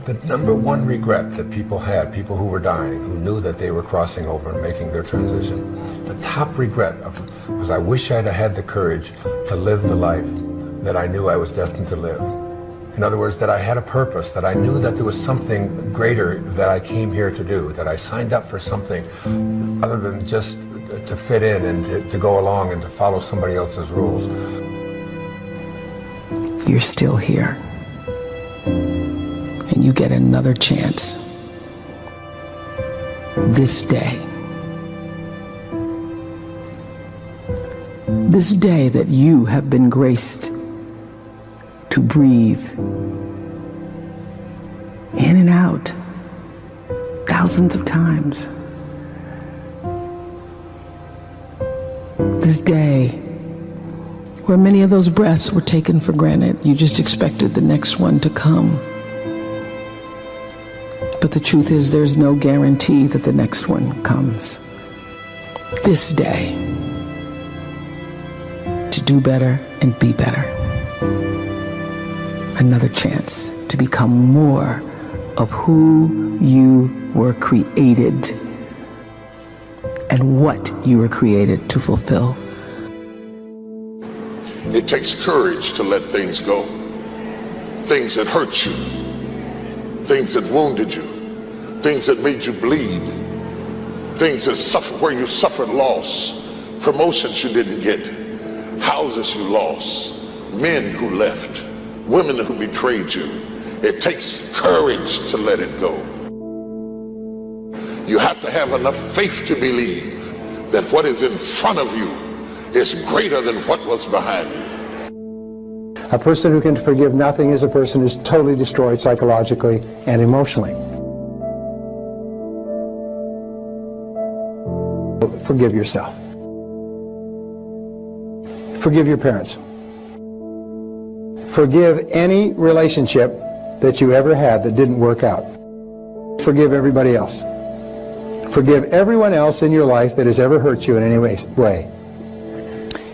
The number one regret that people had, people who were dying, who knew that they were crossing over and making their transition, the top regret was, I wish I'd have had the courage to live the life that I knew I was destined to live. In other words, that I had a purpose, that I knew that there was something greater that I came here to do, that I signed up for something other than just to fit in and to go along and to follow somebody else's rules. You're still here. And you get another chance. This day. This day that you have been graced to breathe in and out thousands of times. This day where many of those breaths were taken for granted. You just expected the next one to come. But the truth is, there's no guarantee that the next one comes. This day, to do better and be better. Another chance to become more of who you were created and what you were created to fulfill. It takes courage to let things go. Things that hurt you, things that wounded you, things that made you bleed, things that where you suffered loss, promotions you didn't get, houses you lost, men who left, women who betrayed you. It takes courage to let it go. You have to have enough faith to believe that what is in front of you is greater than what was behind you. A person who can forgive nothing is a person who's totally destroyed psychologically and emotionally. Forgive yourself. Forgive your parents. Forgive any relationship that you ever had that didn't work out. Forgive everybody else. Forgive everyone else in your life that has ever hurt you in any way.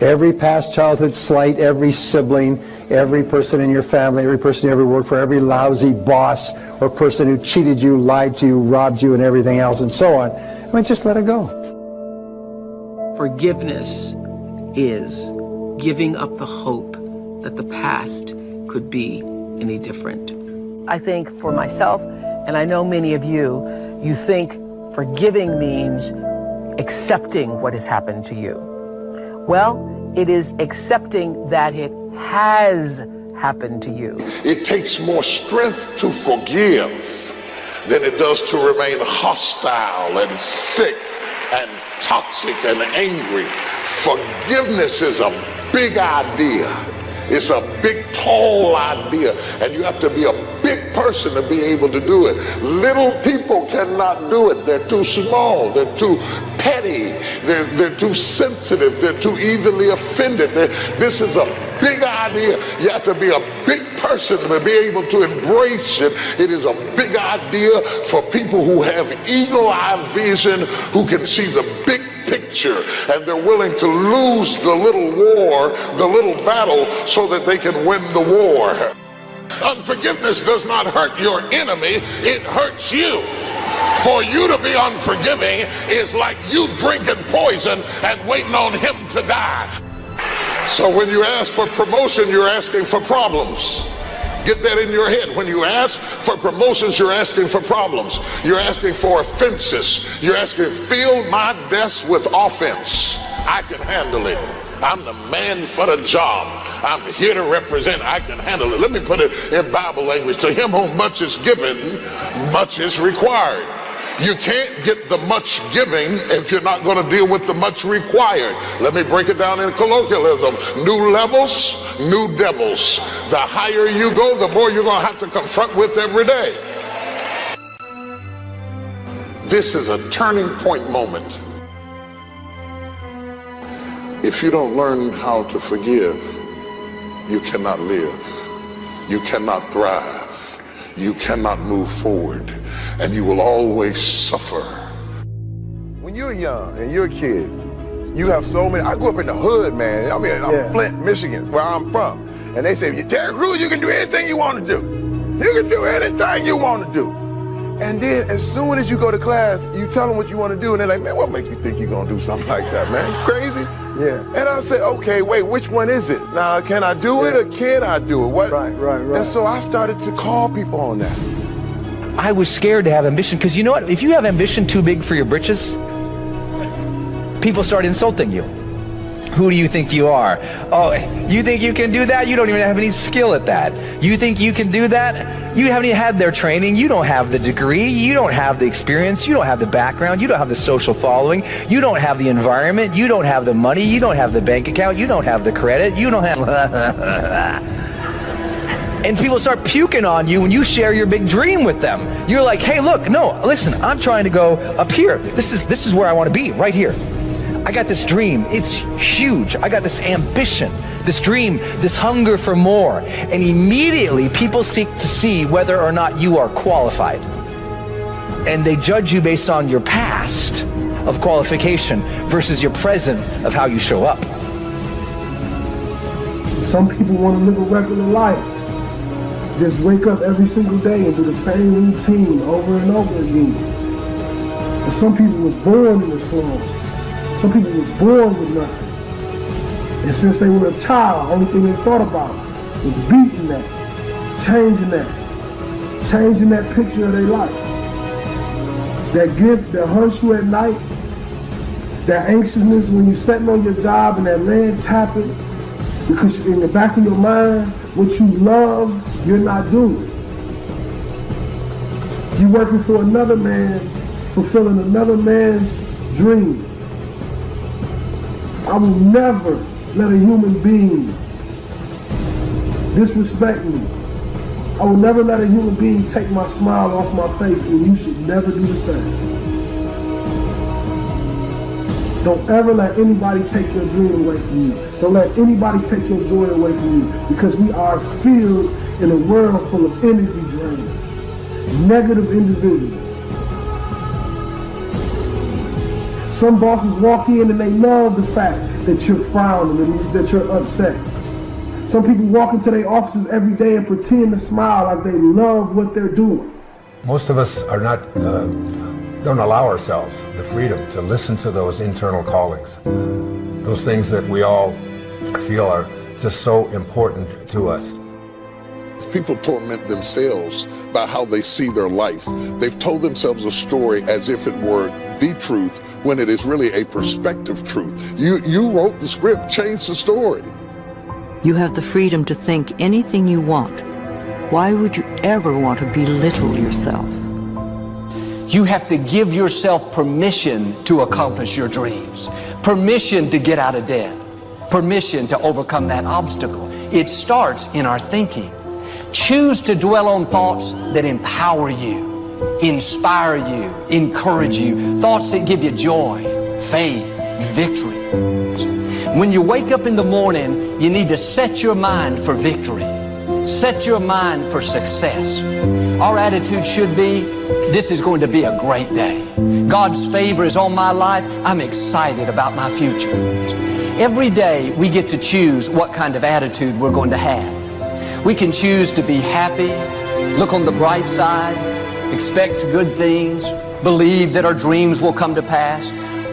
Every past childhood slight, every sibling, every person in your family, every person you ever worked for, every lousy boss or person who cheated you, lied to you, robbed you, and everything else, and so on. I mean, just let it go. Forgiveness is giving up the hope that the past could be any different. I think for myself, and I know many of you, you think forgiving means accepting what has happened to you. Well, it is accepting that it has happened to you. It takes more strength to forgive than it does to remain hostile and sick and toxic and angry. Forgiveness is a big idea. It's a big, tall idea, and you have to be a big person to be able to do it. Little people cannot do it. They're too small. They're too petty. They're too sensitive. They're too easily offended. This is a big idea. You have to be a big person to be able to embrace it. It is a big idea for people who have eagle-eye vision, who can see the big picture, and they're willing to lose the little war, the little battle, so that they can win the war. Unforgiveness does not hurt your enemy, it hurts you. For you to be unforgiving is like you drinking poison and waiting on him to die. So when you ask for promotion, you're asking for problems. Get that in your head. When you ask for promotions, you're asking for problems. You're asking for offenses. You're asking, fill my desk with offense. I can handle it. I'm the man for the job. I'm here to represent. I can handle it. Let me put it in Bible language. To him whom much is given, much is required. You can't get the much giving if you're not going to deal with the much required. Let me break it down in colloquialism. New levels, new devils. The higher you go, the more you're going to have to confront with every day. This is a turning point moment. If you don't learn how to forgive, you cannot live. You cannot thrive. You cannot move forward, and you will always suffer. When you're young and you're a kid, you have so many. I grew up in the hood, man. I mean, I'm Flint, Michigan, where I'm from. And they say, Terry Crews, you can do anything you want to do. You can do anything you want to do. And then as soon as you go to class, you tell them what you want to do, and they're like, man, what make you think you're going to do something like that, man? You crazy? Yeah. And I say, okay, wait, which one is it? Now, can I do it or can I do it? What? Right. And so I started to call people on that. I was scared to have ambition, because you know what? If you have ambition too big for your britches, people start insulting you. Who do you think you are? Oh, you think you can do that? You don't even have any skill at that. You think you can do that? You haven't even had their training. You don't have the degree. You don't have the experience. You don't have the background. You don't have the social following. You don't have the environment. You don't have the money. You don't have the bank account. You don't have the credit. You don't have... And people start puking on you when you share your big dream with them. You're like, hey, look, no, listen, I'm trying to go up here. This is where I want to be, right here. I got this dream. It's huge. I got this ambition, this dream, this hunger for more. And immediately people seek to see whether or not you are qualified. And they judge you based on your past of qualification versus your present of how you show up. Some people want to live a regular life. Just wake up every single day and do the same routine over and over again. And some people was born in the slum. Some people was born with nothing. And since they were a child, only thing they thought about was beating that, changing that picture of their life. That gift that hunts you at night, that anxiousness when you're sitting on your job and that leg tapping, because in the back of your mind, what you love, you're not doing. You're working for another man, fulfilling another man's dream. I will never let a human being disrespect me. I will never let a human being take my smile off my face, and you should never do the same. Don't ever let anybody take your dream away from you. Don't let anybody take your joy away from you, because we are filled in a world full of energy drainers, negative individuals. Some bosses walk in and they love the fact that you're frowning and that you're upset. Some people walk into their offices every day and pretend to smile like they love what they're doing. Most of us are not, don't allow ourselves the freedom to listen to those internal callings, those things that we all feel are just so important to us. People torment themselves by how they see their life. They've told themselves a story as if it were the truth, when it is really a perspective truth. You wrote the script, change the story. You have the freedom to think anything you want. Why would you ever want to belittle yourself? You have to give yourself permission to accomplish your dreams, permission to get out of debt, permission to overcome that obstacle. It starts in our thinking. Choose to dwell on thoughts that empower you, inspire you, encourage you, thoughts that give you joy, faith, victory. When you wake up in the morning, you need to set your mind for victory. Set your mind for success. Our attitude should be, this is going to be a great day. God's favor is on my life. I'm excited about my future. Every day we get to choose what kind of attitude we're going to have. We can choose to be happy, look on the bright side, expect good things, believe that our dreams will come to pass,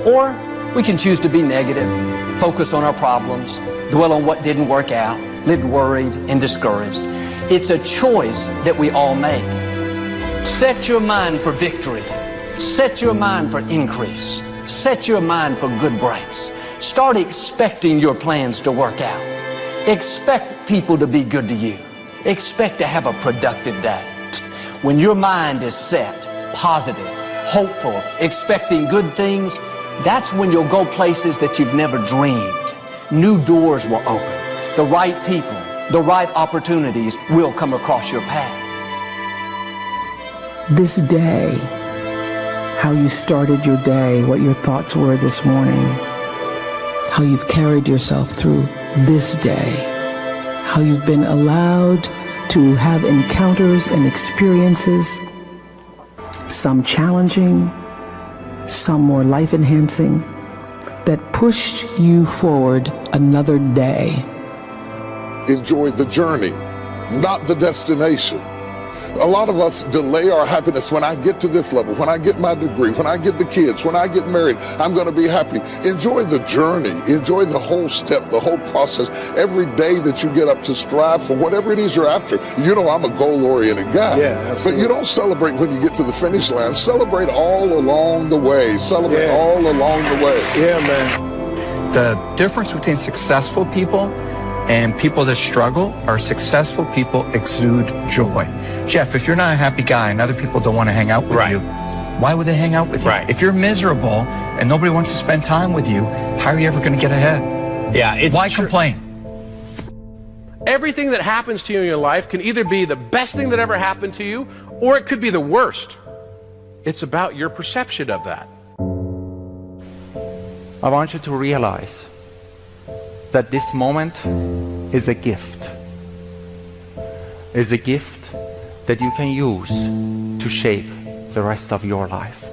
or we can choose to be negative, focus on our problems, dwell on what didn't work out, live worried and discouraged. It's a choice that we all make. Set your mind for victory. Set your mind for increase. Set your mind for good breaks. Start expecting your plans to work out. Expect people to be good to you. Expect to have a productive day. When your mind is set, positive, hopeful, expecting good things, that's when you'll go places that you've never dreamed. New doors will open. The right people, the right opportunities will come across your path. This day, how you started your day, what your thoughts were this morning, how you've carried yourself through this day, how you've been allowed to have encounters and experiences, some challenging, some more life-enhancing, that pushed you forward another day. Enjoy the journey, not the destination. A lot of us delay our happiness. When I get to this level, when I get my degree, when I get the kids, when I get married, I'm going to be happy. Enjoy the journey. Enjoy the whole step, the whole process. Every day that you get up to strive for whatever it is you're after. You know, I'm a goal-oriented guy. Yeah, absolutely. But you don't celebrate when you get to the finish line. Celebrate all along the way. Celebrate all along the way. Yeah, man. The difference between successful people and people that struggle are successful people exude joy. Jeff, if you're not a happy guy and other people don't want to hang out with you, why would they hang out with you? If you're miserable and nobody wants to spend time with you, how are you ever going to get ahead? Yeah, it's why complain? Everything that happens to you in your life can either be the best thing that ever happened to you, or it could be the worst. It's about your perception of that. I want you to realize that this moment is a gift. Is a gift that you can use to shape the rest of your life.